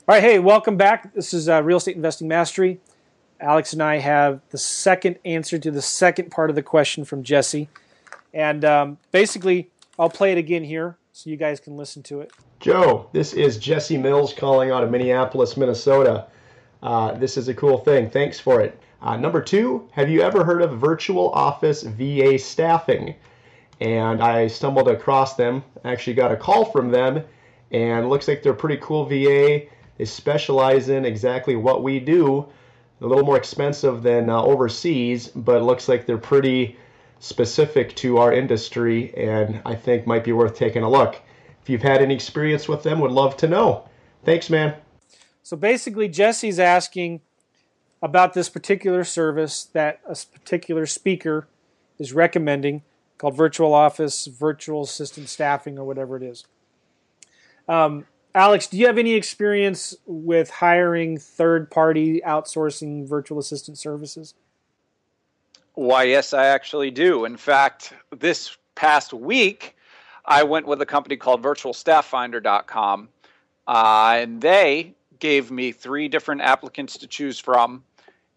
All right, hey, welcome back. This is Real Estate Investing Mastery. Alex and I have the second answer to the second part of the question from Jesse. And basically, I'll play it again here so you guys can listen to it. Joe, this is Jesse Mills calling out of Minneapolis, Minnesota. This is a cool thing. Thanks for it. Number 2, have you ever heard of virtual office VA staffing? And I stumbled across them, actually got a call from them, and looks like they're a pretty cool VA. They specialize in exactly what we do. A little more expensive than overseas, but it looks like they're pretty specific to our industry, and I think might be worth taking a look. If you've had any experience with them, would love to know. Thanks, man. So basically, Jesse's asking about this particular service that a particular speaker is recommending called virtual office, virtual assistant staffing, or whatever it is. Alex, do you have any experience with hiring third-party outsourcing virtual assistant services? Why, yes, I actually do. In fact, this past week, I went with a company called virtualstafffinder.com, and they gave me 3 different applicants to choose from.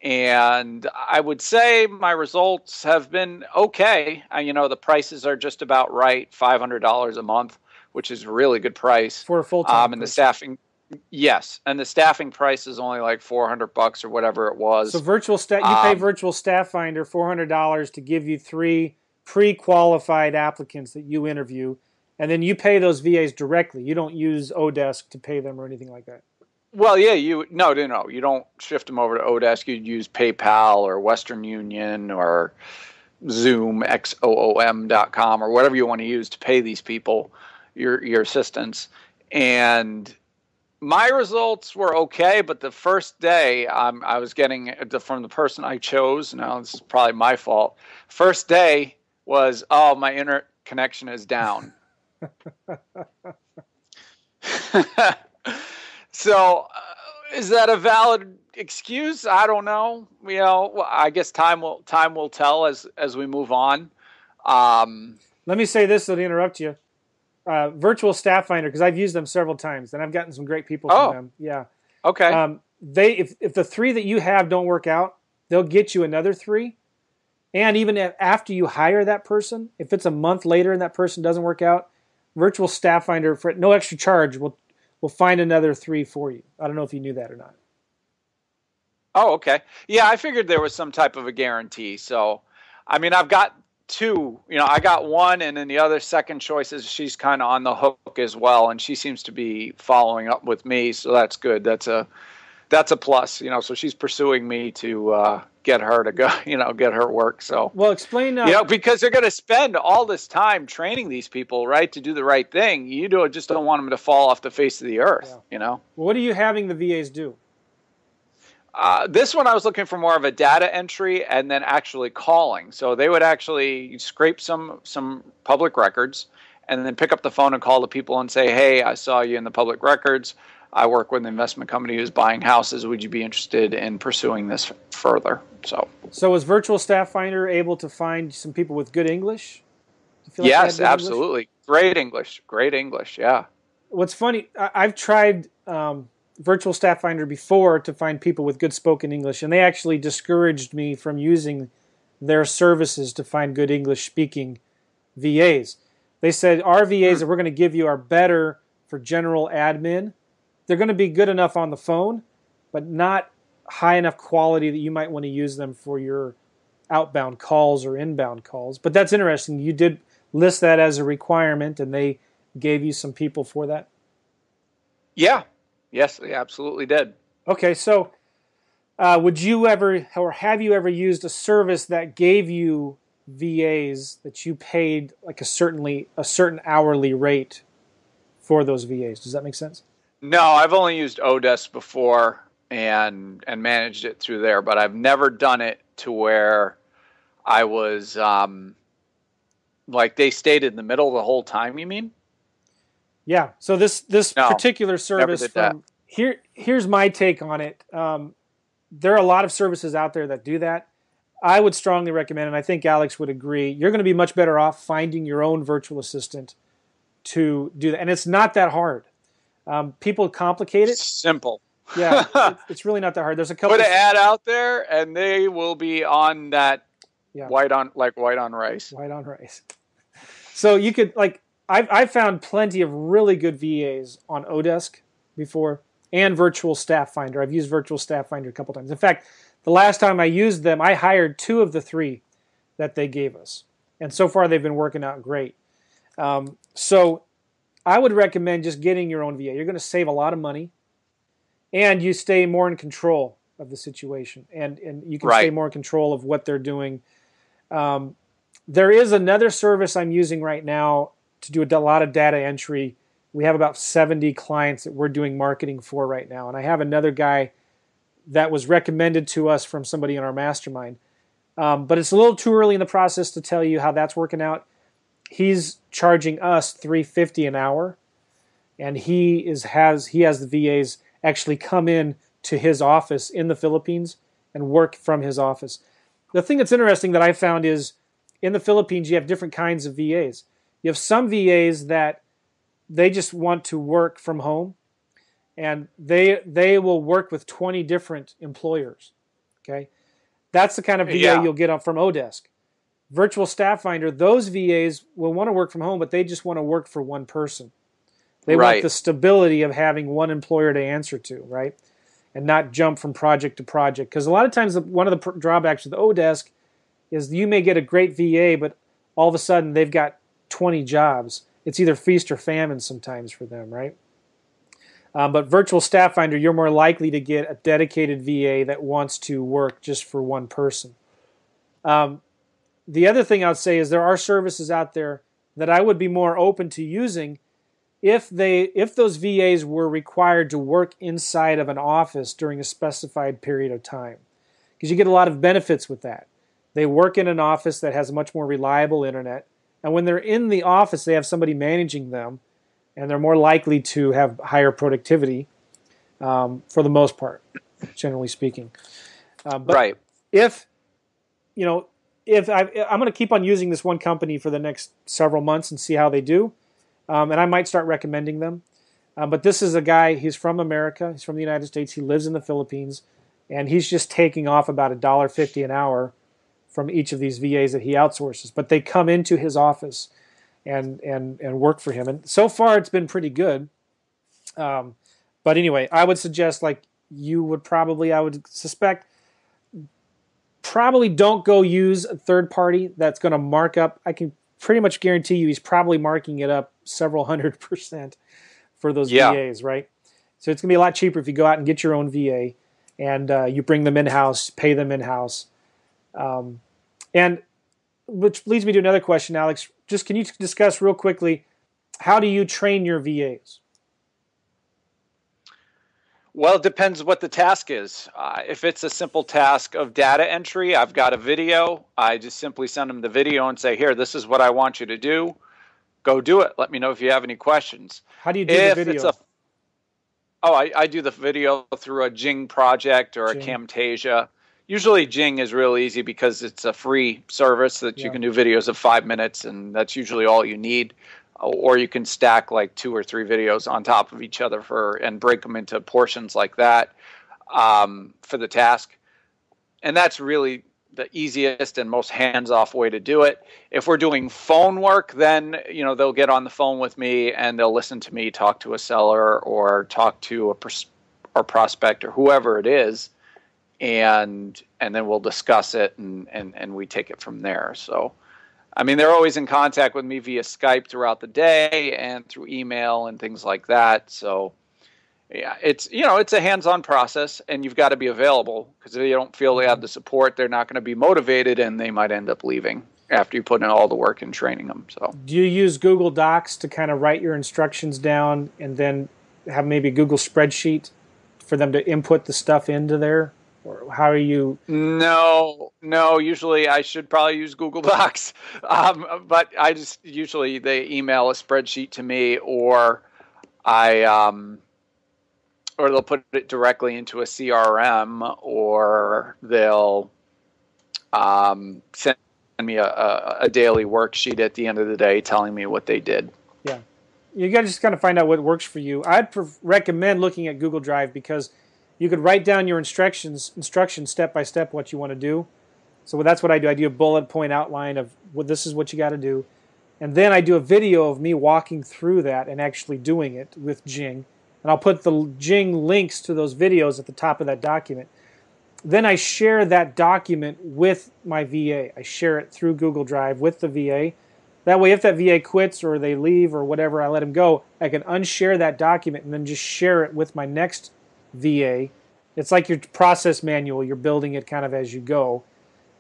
And I would say my results have been okay. The prices are just about right, $500 a month, which is a really good price for a full-time. And the staffing, yes, and the staffing price is only like $400 or whatever it was. So you pay Virtual Staff Finder $400 to give you 3 pre-qualified applicants that you interview, and then you pay those VAs directly. You don't use Odesk to pay them or anything like that. Well, yeah, no, you don't shift them over to Odesk. You'd use PayPal or Western Union or Zoom, XOOM.com, or whatever you want to use to pay these people, your assistants. And my results were okay, but the first day I was getting from the person I chose. Now, this is probably my fault. First day was, my internet connection is down. So, is that a valid excuse? I don't know. I guess time will tell as we move on. Let me say this to interrupt you. Virtual Staff Finder, because I've used them several times, and I've gotten some great people from them. Yeah. Okay. If the 3 that you have don't work out, they'll get you another 3. And even after you hire that person, if it's a month later and that person doesn't work out, Virtual Staff Finder, for no extra charge, will find another 3 for you. I don't know if you knew that or not. Oh, okay. Yeah, I figured there was some type of a guarantee. So, I've got 2. I got 1, and then the other second choice is she's kind of on the hook as well, and she seems to be following up with me, so that's good. That's a plus. So she's pursuing me to get her to go, get her work. So, well, explain. Because they're going to spend all this time training these people, right, to do the right thing. You just don't want them to fall off the face of the earth. Yeah. Well, what are you having the VAs do? This one I was looking for more of a data entry and then actually calling. So they would actually scrape some public records and then pick up the phone and call the people and say, hey, I saw you in the public records. I work with an investment company who's buying houses. Would you be interested in pursuing this further? So was Virtual Staff Finder able to find some people with good English? Yes, absolutely. English? Great English, yeah. What's funny, I've tried Virtual Staff Finder before to find people with good spoken English, and they actually discouraged me from using their services to find good English-speaking VAs. They said, our VAs that we're going to give you are better for general admin. They're going to be good enough on the phone, but not high enough quality that you might want to use them for your outbound calls or inbound calls. But that's interesting. You did list that as a requirement, and they gave you some people for that? Yeah. Yes, they absolutely did. Okay, so would you ever, or have you ever used a service that gave you VAs that you paid like a certain hourly rate for those VAs? Does that make sense? No, I've only used Odesk before and managed it through there, but I've never done it to where I was like they stayed in the middle the whole time, you mean? Yeah. So this particular service here's my take on it. There are a lot of services out there that do that. I would strongly recommend, and I think Alex would agree, you're going to be much better off finding your own virtual assistant to do that. And it's not that hard. People complicate it. Simple. Yeah, it's really not that hard. There's a couple. Put an ad out there, and they will be on that white on rice. White on rice. So you could I've found plenty of really good VAs on Odesk before, and Virtual Staff Finder. I've used Virtual Staff Finder a couple times. In fact, the last time I used them, I hired 2 of the 3 that they gave us, and so far they've been working out great. So I would recommend just getting your own VA. You're going to save a lot of money, and you stay more in control of the situation, and you can stay more in control of what they're doing. There is another service I'm using right now to do a lot of data entry. We have about 70 clients that we're doing marketing for right now, and I have another guy that was recommended to us from somebody in our mastermind. But it's a little too early in the process to tell you how that's working out. He's charging us $350 an hour, and he has the VAs actually come in to his office in the Philippines and work from his office. The thing that's interesting that I found is in the Philippines you have different kinds of VAs. You have some VAs that they just want to work from home, and they will work with 20 different employers. Okay, that's the kind of VA you'll get from Odesk. Virtual Staff Finder, those VAs will want to work from home, but they just want to work for one person. They want the stability of having one employer to answer to, right? And not jump from project to project. Because a lot of times one of the drawbacks with Odesk is you may get a great VA, but all of a sudden they've got 20 jobs. It's either feast or famine sometimes for them, right? But Virtual Staff Finder, you're more likely to get a dedicated VA that wants to work just for one person. The other thing I would say is there are services out there that I would be more open to using if those VAs were required to work inside of an office during a specified period of time, because you get a lot of benefits with that. They work in an office that has a much more reliable internet, and when they're in the office, they have somebody managing them, and they're more likely to have higher productivity for the most part, generally speaking. But if I'm going to keep on using this one company for the next several months and see how they do, and I might start recommending them. But this is a guy, he's from America, he's from the United States, he lives in the Philippines, and he's just taking off about $1.50 an hour from each of these VAs that he outsources. But they come into his office and work for him. And so far it's been pretty good. But anyway, I would suggest, I would suspect, probably don't go use a third party that's going to mark up. I can pretty much guarantee you he's probably marking it up several 100% for those VAs, right? So it's going to be a lot cheaper if you go out and get your own VA and you bring them in-house, pay them in-house. And which leads me to another question, Alex. Just can you discuss real quickly, how do you train your VAs? Well, it depends what the task is. If it's a simple task of data entry, I've got a video. I just simply send them the video and say, here, this is what I want you to do. Go do it. Let me know if you have any questions. How do you do the video? I do the video through a Jing project or a Camtasia. Usually Jing is real easy because it's a free service that you can do videos of 5 minutes, and that's usually all you need. Or you can stack like 2 or 3 videos on top of each other and break them into portions like that for the task. And that's really the easiest and most hands-off way to do it. If we're doing phone work, then they'll get on the phone with me and they'll listen to me talk to a seller or talk to a prospect or whoever it is, and then we'll discuss it and we take it from there. So. I mean, they're always in contact with me via Skype throughout the day and through email and things like that. So, yeah, it's a hands-on process, and you've got to be available, because if they don't feel they have the support, they're not going to be motivated, and they might end up leaving after you put in all the work in training them. So, do you use Google Docs to kind of write your instructions down and then have maybe a Google spreadsheet for them to input the stuff into there? Or how are you? No. Usually, I should probably use Google Docs, but I just usually they email a spreadsheet to me, or or they'll put it directly into a CRM, or they'll send me a daily worksheet at the end of the day telling me what they did. you got to just kind of find out what works for you. I'd recommend looking at Google Drive because you could write down your instructions step by step what you want to do. So that's what I do. I do a bullet point outline of this is what you got to do. And then I do a video of me walking through that and actually doing it with Jing. And I'll put the Jing links to those videos at the top of that document. Then I share that document with my VA. I share it through Google Drive with the VA. That way, if that VA quits or they leave or whatever, I let them go, I can unshare that document and then just share it with my next VA. It's like your process manual. You're building it kind of as you go.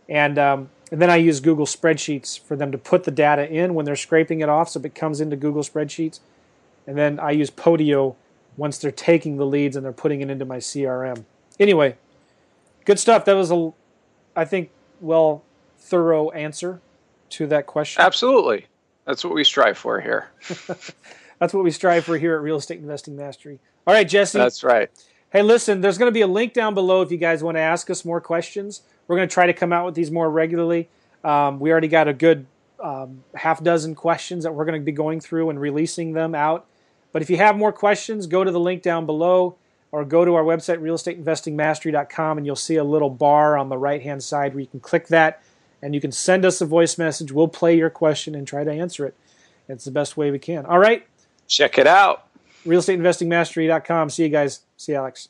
And then I use Google Spreadsheets for them to put the data in when they're scraping it off so it comes into Google Spreadsheets. And then I use Podio once they're taking the leads and they're putting it into my CRM. Anyway, good stuff. That was I think, thorough answer to that question. Absolutely. That's what we strive for here. That's what we strive for here at Real Estate Investing Mastery. All right, Jesse. That's right. Hey, listen, there's going to be a link down below if you guys want to ask us more questions. We're going to try to come out with these more regularly. We already got a good half dozen questions that we're going to be going through and releasing them out. But if you have more questions, go to the link down below or go to our website, realestateinvestingmastery.com, and you'll see a little bar on the right-hand side where you can click that, and you can send us a voice message. We'll play your question and try to answer it. It's the best way we can. All right? Check it out. realestateinvestingmastery.com. See you guys. See you, Alex.